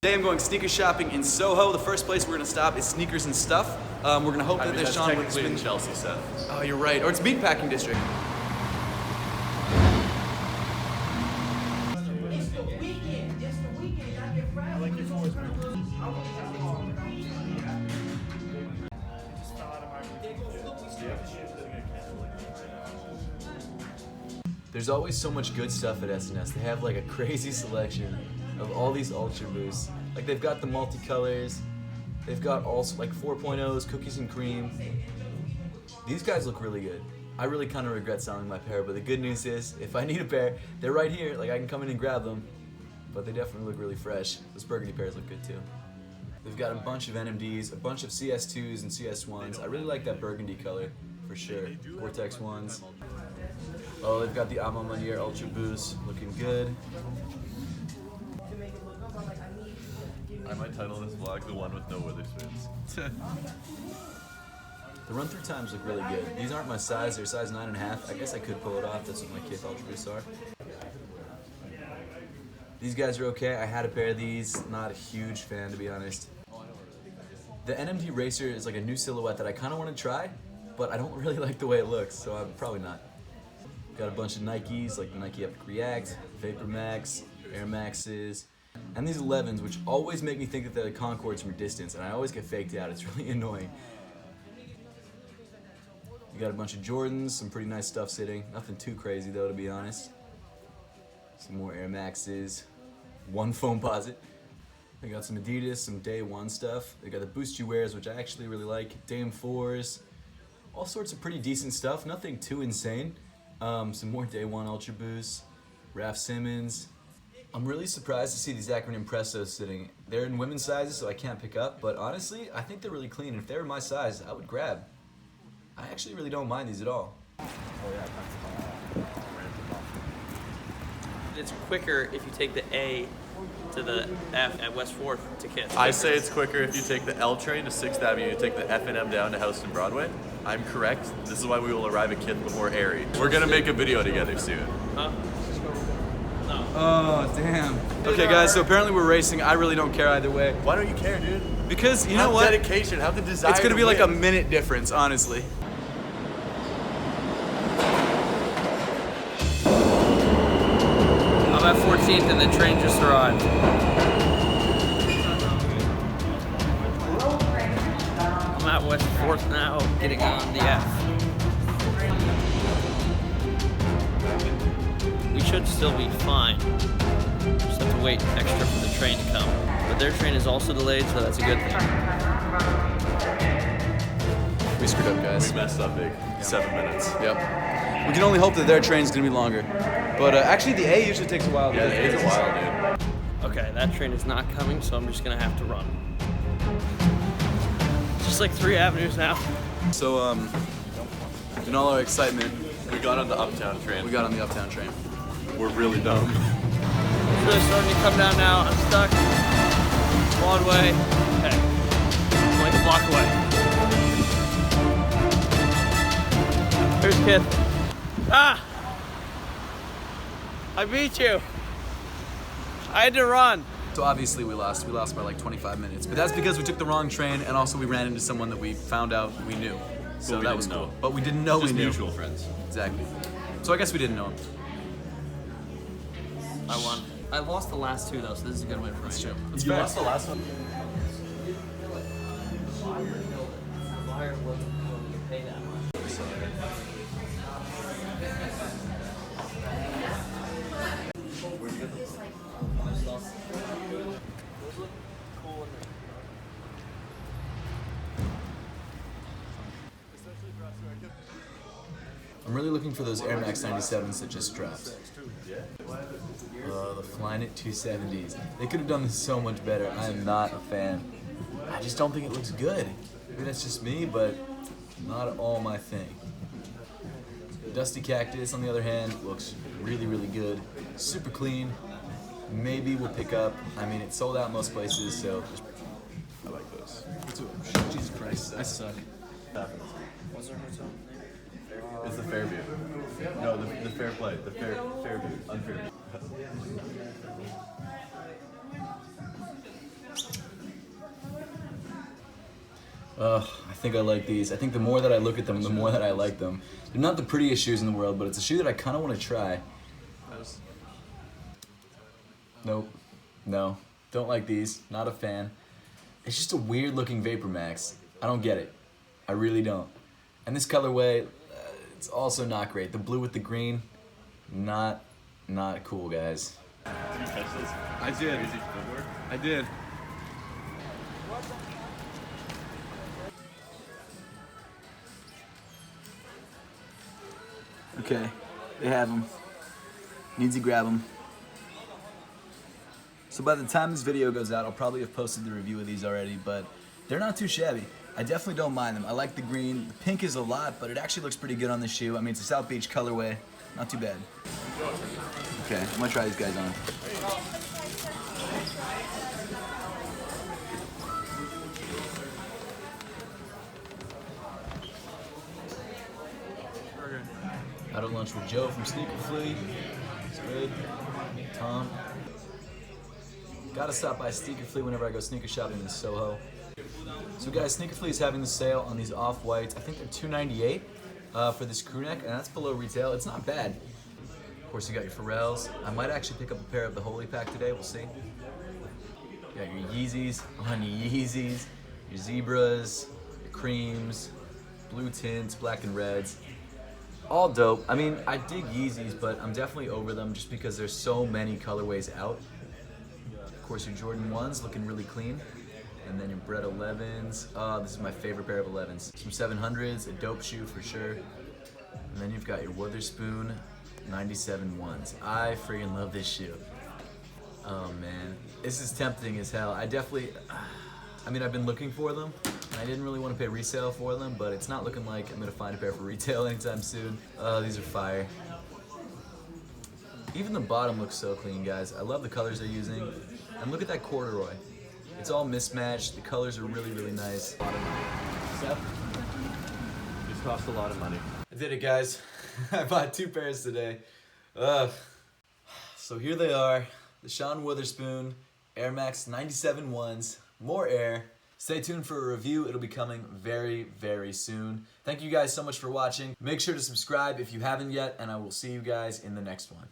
Today I'm going sneaker shopping in Soho. The first place we're going to stop is Sneakers and Stuff. We're going to hope that there's Sean technically in Chelsea, Seth. Oh, you're right. Or it's Meatpacking District. It's the weekend. It's the weekend. Y'all get fried. I like your voice, man. There's always so much good stuff at S&S. They have like a crazy selection of all these Ultra Boosts. Like they've got the multicolors, they've got also like 4.0s, cookies and cream. These guys look really good. I really kind of regret selling my pair, but the good news is, if I need a pair, they're right here. Like I can come in and grab them, but they definitely look really fresh. Those burgundy pairs look good too. They've got a bunch of NMDs, a bunch of CS2s and CS1s. I really like that burgundy color, for sure. Vortex ones. Oh, they've got the Ama Manier Ultra Boost, looking good. I might title this vlog "The One with No Witherspoons." The run-through times look really good. These aren't my size, they're size 9.5. I guess I could pull it off, that's what my Kith Ultra Boosts are. These guys are okay. I had a pair of these, not a huge fan to be honest. The NMD Racer is like a new silhouette that I kind of want to try, but I don't really like the way it looks, so I'm probably not. Got a bunch of Nikes, like the Nike Epic React, Vapor Max, Air Maxes, and these 11s, which always make me think that they're the Concords from a distance, and I always get faked out. It's really annoying. You got a bunch of Jordans, some pretty nice stuff sitting. Nothing too crazy though, to be honest. Some more Air Maxes, one foam posit. They got some Adidas, some Day One stuff. They got the Boost You Wears, which I actually really like. Dame 4s, all sorts of pretty decent stuff. Nothing too insane. Some more Day One Ultra Boosts, Raf Simons. I'm really surprised to see these Acronym Pressos sitting. They're in women's sizes, so I can't pick up, but honestly, I think they're really clean. If they were my size, I would grab. I actually really don't mind these at all. It's quicker if you take the A to the F at West 4th to Kith. I say it's quicker if you take the L train to 6th Avenue, you take the F and M down to Houston Broadway. I'm correct. This is why we will arrive at Kith before Airy. We're gonna make a video together soon. Huh? No. Oh, damn. Okay, guys, so apparently we're racing. I really don't care either way. Why don't you care, dude? Because, you know Have what? dedication, have the desire. It's going to be like win. a minute difference, honestly. I'm at 14th and the train just arrived. I'm at West 4th now, getting on the F. We should still be fine. Just have to wait extra for the train to come. But their train is also delayed, so that's a good thing. We screwed up, guys. We messed up big. 7 minutes. Yep. We can only hope that their train's going to be longer. But actually, the A usually takes a while. Yeah, it's a while, dude. Okay, that train is not coming, so I'm just gonna have to run. Just like 3 avenues now. So, in all our excitement, We got on the Uptown train. we got on the Uptown train. We're really dumb. It's really starting to come down now. I'm stuck. Broadway. Okay. I'm like a block away. Here's Kith. Ah! I beat you. I had to run. So obviously we lost. We lost by like 25 minutes. But that's because we took the wrong train, and also we ran into someone that we found out we knew. So we that didn't was cool. know. But we didn't know Just we knew. mutual friends. Exactly. So I guess we didn't know him. I won. I lost the last 2 though, so this is a good win for me. That's true. You lost the last one? Fowler wasn't willing to pay that much. I'm really looking for those Air Max 97s that just dropped. The Flyknit 270s. They could have done this so much better. I am not a fan. I just don't think it looks good. Maybe that's just me, but not all my thing. Dusty Cactus, on the other hand, looks really, really good. Super clean. Maybe we'll pick up. I mean, it's sold out most places, so. I like those. Jesus Christ, I suck. It's the Fairview. No, the Fair Play. The Fairview. Unfairview. I think I like these. I think the more that I look at them, the more that I like them. They're not the prettiest shoes in the world, but it's a shoe that I kind of want to try. Nope. No. Don't like these. Not a fan. It's just a weird looking Vapor Max. I don't get it. I really don't. And this colorway, it's also not great. The blue with the green, not cool, guys. Did you catch this? I did. Crazy footwork. I did. Okay, they have them. Needs to grab them. So by the time this video goes out, I'll probably have posted the review of these already, but they're not too shabby. I definitely don't mind them. I like the green. The pink is a lot, but it actually looks pretty good on the shoe. I mean, it's a South Beach colorway. Not too bad. Okay, I'm gonna try these guys on. Out of lunch with Joe from Sneaker Flea. It's good. Tom. Gotta stop by Sneaker Flea whenever I go sneaker shopping in Soho. So guys, Sneaker Flea is having the sale on these off-whites. I think they're $298 for this crew neck, and that's below retail. It's not bad. Of course, you got your Pharrells. I might actually pick up a pair of the Holy Pack today. We'll see. You got your Yeezys on your Yeezys, your Zebras, your creams, blue tints, black and reds. All dope. I mean, I dig Yeezys, but I'm definitely over them just because there's so many colorways out. Of course, your Jordan 1s looking really clean. And then your Bred 11s. Oh, this is my favorite pair of 11s. Some 700s, a dope shoe for sure. And then you've got your Witherspoon 97 ones. I freaking love this shoe. Oh man, this is tempting as hell. I mean, I've been looking for them. I didn't really want to pay resale for them, but it's not looking like I'm gonna find a pair for retail anytime soon. Oh, these are fire. Even the bottom looks so clean, guys. I love the colors they're using. And look at that corduroy. It's all mismatched. The colors are really, really nice. Seth, these cost a lot of money. I did it, guys. I bought 2 pairs today. Ugh. So here they are. The Sean Witherspoon Air Max 97 ones. More air. Stay tuned for a review. It'll be coming very, very soon. Thank you guys so much for watching. Make sure to subscribe if you haven't yet, and I will see you guys in the next one.